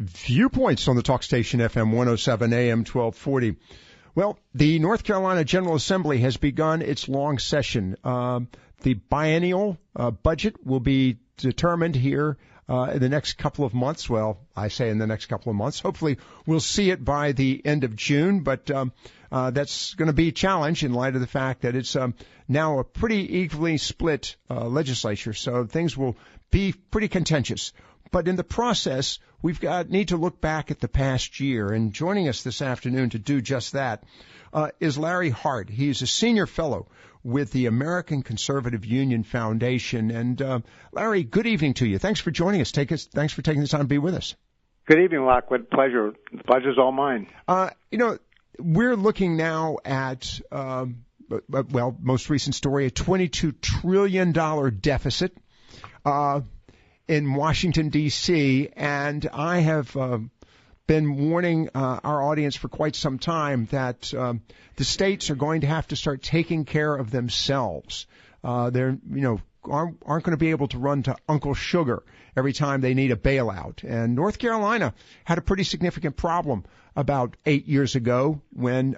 Viewpoints on the talk station FM 107 AM 1240. Well, the North Carolina General Assembly has begun its long session. The biennial budget will be determined here in the next couple of months. Well, I say in the next couple of months. Hopefully we'll see it by the end of June, but that's going to be a challenge in light of the fact that it's now a pretty equally split legislature, so things will be pretty contentious. But in the process, need to look back at the past year. And joining us this afternoon to do just that is Larry Hart. He's a senior fellow with the American Conservative Union Foundation. And Larry, good evening to you. Thanks for joining us. Thanks for taking the time to be with us. Good evening, Lockwood. Pleasure. The pleasure's all mine. We're looking now at, most recent story, a $22 trillion deficit in Washington, D.C., and I have been warning our audience for quite some time that the states are going to have to start taking care of themselves. They're, aren't going to be able to run to Uncle Sugar every time they need a bailout. And North Carolina had a pretty significant problem about 8 years ago when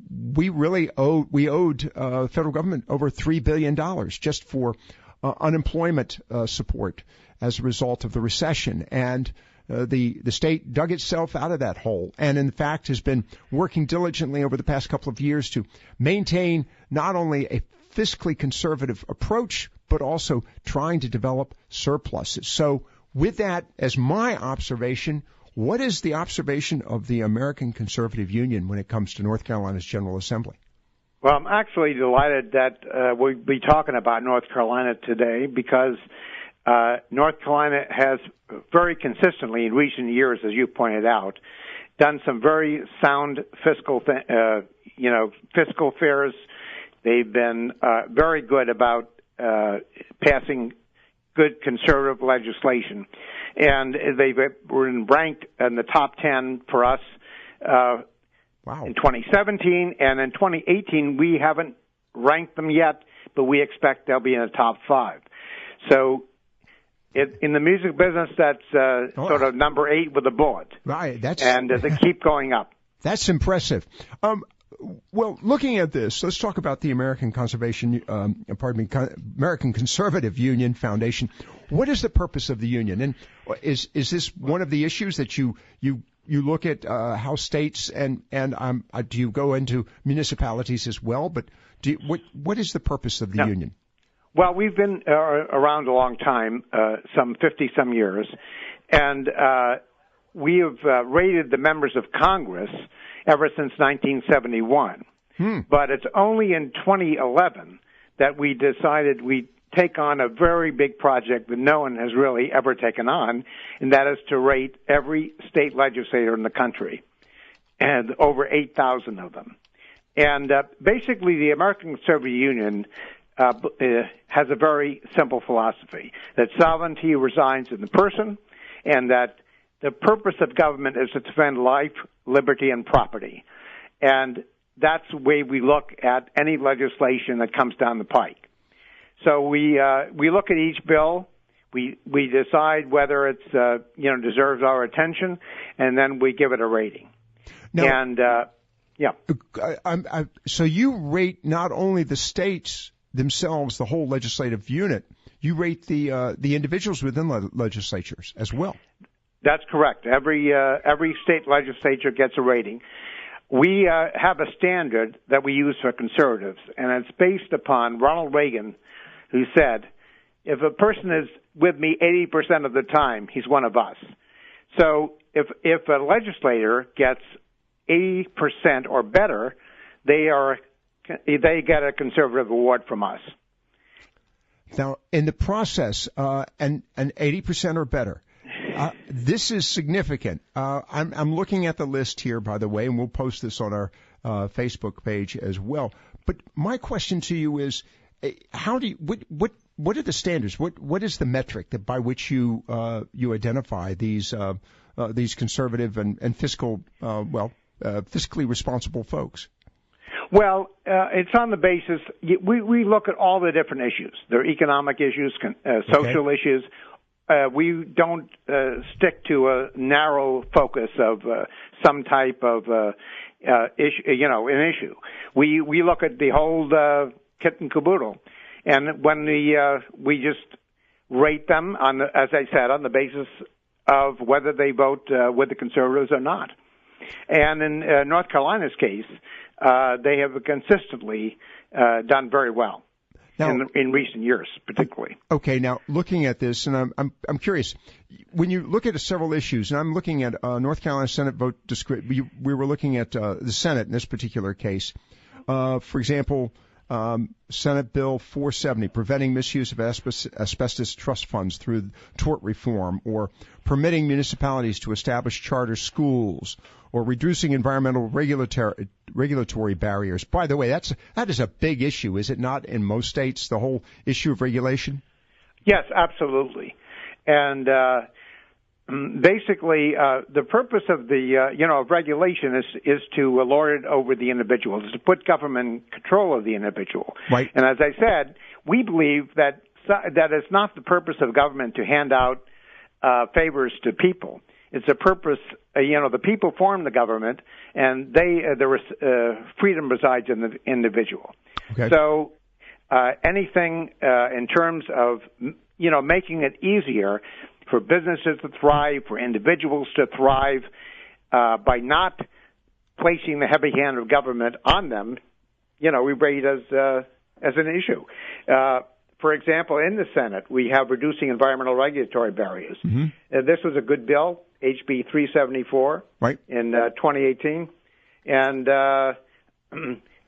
we owed federal government over $3 billion just for unemployment support as a result of the recession. And the state dug itself out of that hole and, in fact, has been working diligently over the past couple of years to maintain not only a fiscally conservative approach, but also trying to develop surpluses. So with that as my observation, what is the observation of the American Conservative Union when it comes to North Carolina's General Assembly? Well, I'm actually delighted that we'll be talking about North Carolina today because North Carolina has very consistently in recent years, as you pointed out, done some very sound fiscal affairs. They've been very good about passing good conservative legislation. And they've been ranked in the top 10 for us in 2017. And in 2018, we haven't ranked them yet, but we expect they'll be in the top 5. So in the music business, that's sort of number 8 with a bullet. Right. And they keep going up. That's impressive. Well, looking at this, let's talk about the American American Conservative Union Foundation. What is the purpose of the union? And is this one of the issues that you look at how states and do you go into municipalities as well? But what is the purpose of the union? Well, we've been around a long time, some 50-some years, and we have rated the members of Congress ever since 1971. But it's only in 2011 that we decided we'd take on a very big project that no one has really ever taken on, and that is to rate every state legislator in the country, and over 8,000 of them. And basically, the American Conservative Union has a very simple philosophy, that sovereignty resides in the person, and that the purpose of government is to defend life, liberty, and property. And that's the way we look at any legislation that comes down the pike. So we look at each bill, we decide whether it's deserves our attention, and then we give it a rating. Now, and so you rate not only the states themselves, the whole legislative unit, you rate the individuals within legislatures as well. That's correct. Every state legislature gets a rating. We have a standard that we use for conservatives, and it's based upon Ronald Reagan, who said, if a person is with me 80% of the time, he's one of us. So if a legislator gets 80% or better, they get a conservative award from us. Now, in the process, and 80% or better, this is significant. I'm looking at the list here, by the way, and we'll post this on our Facebook page as well. But my question to you is, what are the standards? What is the metric by which you identify these conservative and fiscally responsible folks? Well, it's on the basis we look at all the different issues. There are economic issues, social issues, we don't stick to a narrow focus of some type of issue, an issue. We look at the whole kit and caboodle, and when we just rate them on, as I said, on the basis of whether they vote with the conservatives or not. And in North Carolina's case, they have consistently done very well. Now, in recent years, particularly. Okay, now looking at this, and I'm curious, when you look at several issues, and I'm looking at North Carolina Senate vote we were looking at the Senate in this particular case. For example, Senate Bill 470, preventing misuse of asbestos trust funds through tort reform, or permitting municipalities to establish charter schools, or reducing environmental regulatory barriers. By the way, that is a big issue, is it not, in most states, the whole issue of regulation? Yes, absolutely. And basically, the purpose of the regulation is to lord it over the individual, is to put government in control of the individual. Right. And as I said, we believe that it's not the purpose of government to hand out favors to people. It's a purpose, the people form the government, and freedom resides in the individual. Okay. So anything in terms of, making it easier for businesses to thrive, for individuals to thrive, by not placing the heavy hand of government on them, we rate as an issue. For example, in the Senate, we have reducing environmental regulatory barriers. Mm-hmm. This was a good bill, HB 374, right, in 2018. And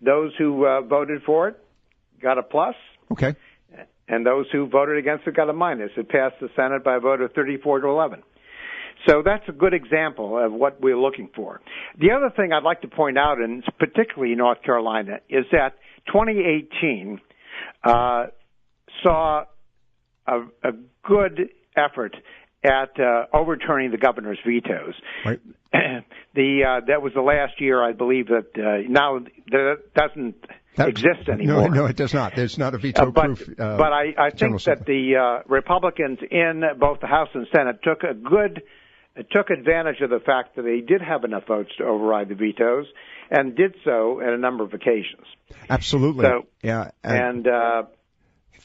those who voted for it got a plus. Okay. And those who voted against it got a minus. It passed the Senate by a vote of 34-11. So that's a good example of what we're looking for. The other thing I'd like to point out, and particularly in North Carolina, is that 2018 saw a good effort at overturning the governor's vetoes. Right. That was the last year, I believe, that now that doesn't exist anymore. No, it does not. There's not a veto-proof. But I think that the Republicans in both the House and Senate took advantage of the fact that they did have enough votes to override the vetoes, and did so at a number of occasions. Absolutely. So, yeah. And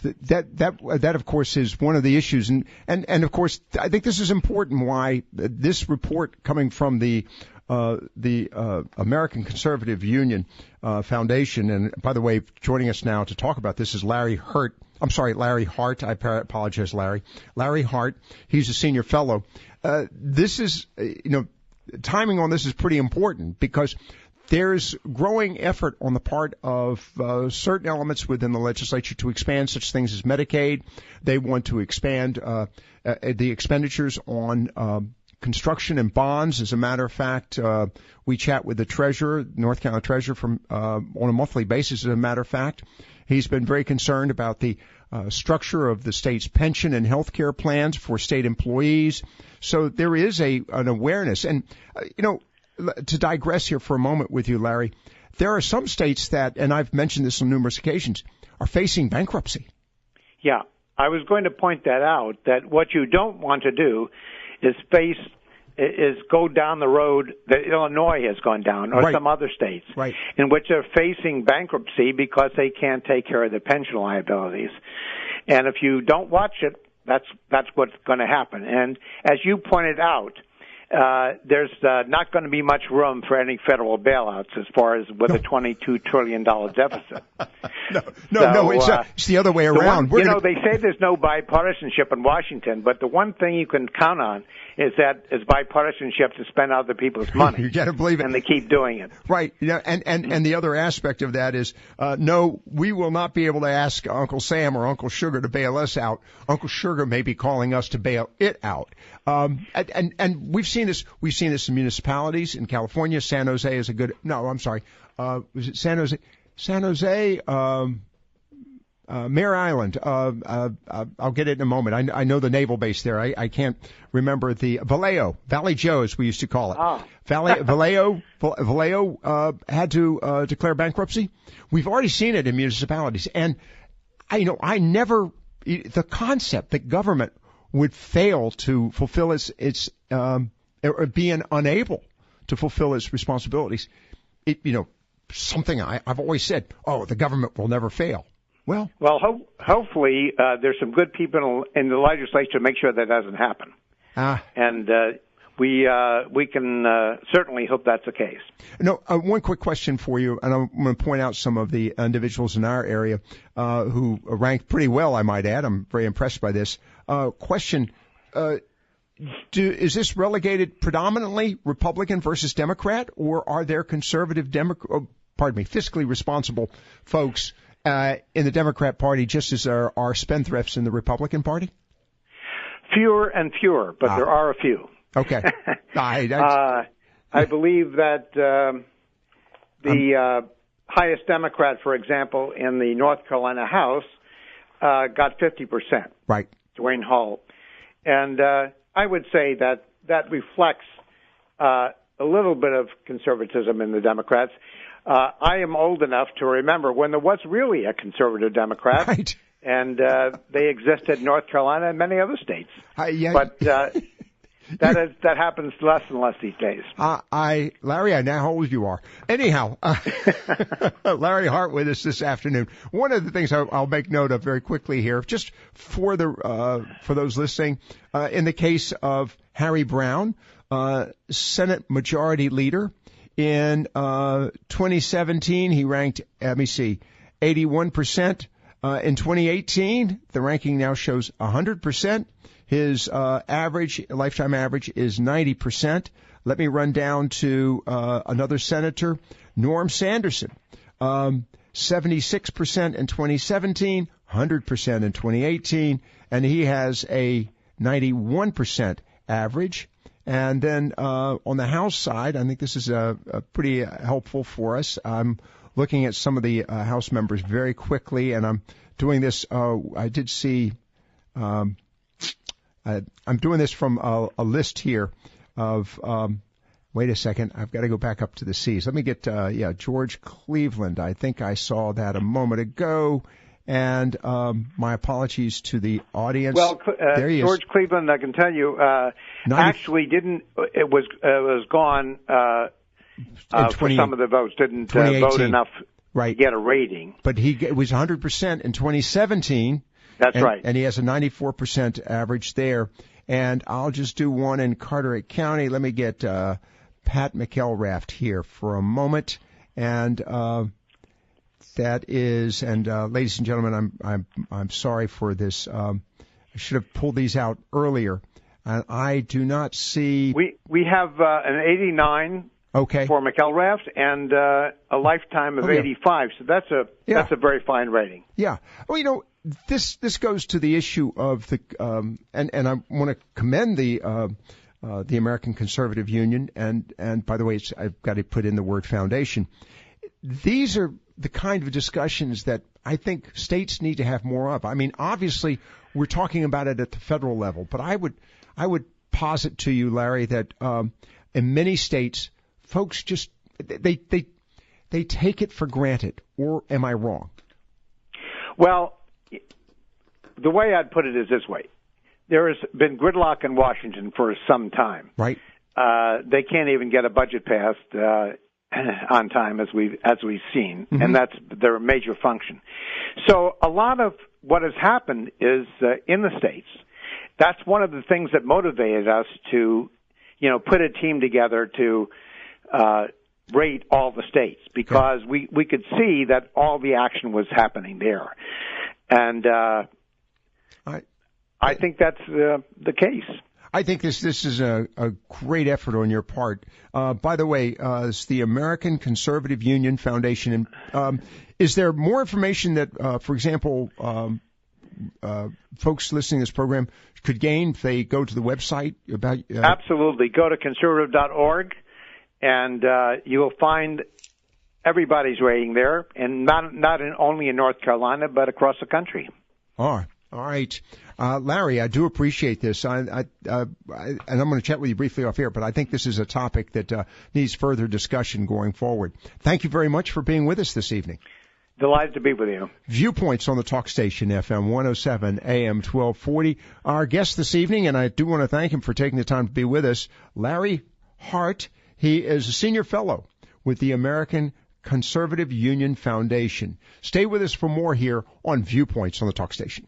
that of course is one of the issues, and of course I think this is important. Why this report coming from the American Conservative Union Foundation, and by the way, joining us now to talk about this is Larry Hart. I apologize, Larry. Larry Hart. He's a senior fellow. This is, timing on this is pretty important because there's growing effort on the part of certain elements within the legislature to expand such things as Medicaid. They want to expand the expenditures on construction and bonds. As a matter of fact, we chat with the treasurer, North Carolina treasurer, on a monthly basis. As a matter of fact, he's been very concerned about the structure of the state's pension and health care plans for state employees. So there is an awareness. And, to digress here for a moment with you, Larry, there are some states that, and I've mentioned this on numerous occasions, are facing bankruptcy. Yeah, I was going to point that out, that what you don't want to do is go down the road that Illinois has gone down, or right, some other states, right, in which are facing bankruptcy because they can't take care of their pension liabilities. And if you don't watch it, that's what's going to happen. And as you pointed out, there's not going to be much room for any federal bailouts as far as with a $22 trillion deficit. No, it's the other way around. They say there's no bipartisanship in Washington, but the one thing you can count on is that it's bipartisanship to spend other people's money. You got to believe it. And they keep doing it. Right. And the other aspect of that is, no, we will not be able to ask Uncle Sam or Uncle Sugar to bail us out. Uncle Sugar may be calling us to bail it out. And we've seen this in municipalities in California. San Jose is was it San Jose? San Jose, Mare Island. I'll get it in a moment. I know the naval base there. I can't remember the Vallejo, Valley Joe, as we used to call it. Oh. Vallejo had to declare bankruptcy. We've already seen it in municipalities, and the concept that government would fail to fulfill its or being unable to fulfill its responsibilities. Something I've always said, the government will never fail. Well, hopefully there's some good people in the legislature to make sure that doesn't happen. And we can certainly hope that's the case. No, one quick question for you, and I'm going to point out some of the individuals in our area who rank pretty well, I might add. I'm very impressed by this. Question, is this relegated predominantly Republican versus Democrat, or are there conservative fiscally responsible folks in the Democrat Party just as there are spendthrifts in the Republican Party? Fewer and fewer, but there are a few. Okay. I believe that the highest Democrat, for example, in the North Carolina House got 50%. Right. Dwayne Hall. And I would say that reflects a little bit of conservatism in the Democrats. I am old enough to remember when there was really a conservative Democrat. Right. And they existed in North Carolina and many other states. Yeah. But that happens less and less these days. Larry, I know how old you are. Anyhow, Larry Hart with us this afternoon. One of the things I'll make note of very quickly here, just for those listening, in the case of Harry Brown, Senate Majority Leader in 2017, he ranked, 81%. In 2018, the ranking now shows 100%. His lifetime average is 90%. Let me run down to another senator, Norm Sanderson, 76% in 2017, 100% in 2018, and he has a 91% average. And then on the House side, I think this is pretty helpful for us. I'm looking at some of the House members very quickly, and I'm doing this. I did see. I'm doing this from a list here of. Wait a second, I've got to go back up to the C's. Let me get George Cleveland. I think I saw that a moment ago. And my apologies to the audience. Well, there he George is. Cleveland, I can tell you, actually didn't. It was gone for some of the votes. Didn't vote enough to get a rating. But it was 100% in 2017. That's right. And he has a 94% average there. And I'll just do one in Carteret County. Let me get Pat McElraft here for a moment. And that is, and ladies and gentlemen, I'm sorry for this. I should have pulled these out earlier. And I do not see. We have an 89. Okay. For McElraft and a lifetime of 85. So that's a very fine rating. Yeah. Well, this goes to the issue of the and I want to commend the American Conservative Union and by the way, I've got to put in the word foundation. These are the kind of discussions that I think states need to have more of. I mean, obviously we're talking about it at the federal level, but I would posit to you, Larry, that in many states folks just they take it for granted, or am I wrong? Well, the way I'd put it is this way: there has been gridlock in Washington for some time. Right. They can't even get a budget passed on time, as we've seen, and that's their major function. So a lot of what has happened is in the states. That's one of the things that motivated us to, put a team together to rate all the states, because we could see that all the action was happening there. And I think that's the case. I think this is a great effort on your part. By the way, it's the American Conservative Union Foundation. And is there more information that, for example, folks listening to this program could gain if they go to the website? Absolutely. Go to conservative.org. And you will find everybody's rating there, and not only in North Carolina, but across the country. All right. Larry, I do appreciate this. And I'm going to chat with you briefly off air, but I think this is a topic that needs further discussion going forward. Thank you very much for being with us this evening. Delighted to be with you. Viewpoints on the talk station, FM 107, AM 1240. Our guest this evening, and I do want to thank him for taking the time to be with us, Larry Hart. He is a senior fellow with the American Conservative Union Foundation. Stay with us for more here on Viewpoints on the talk station.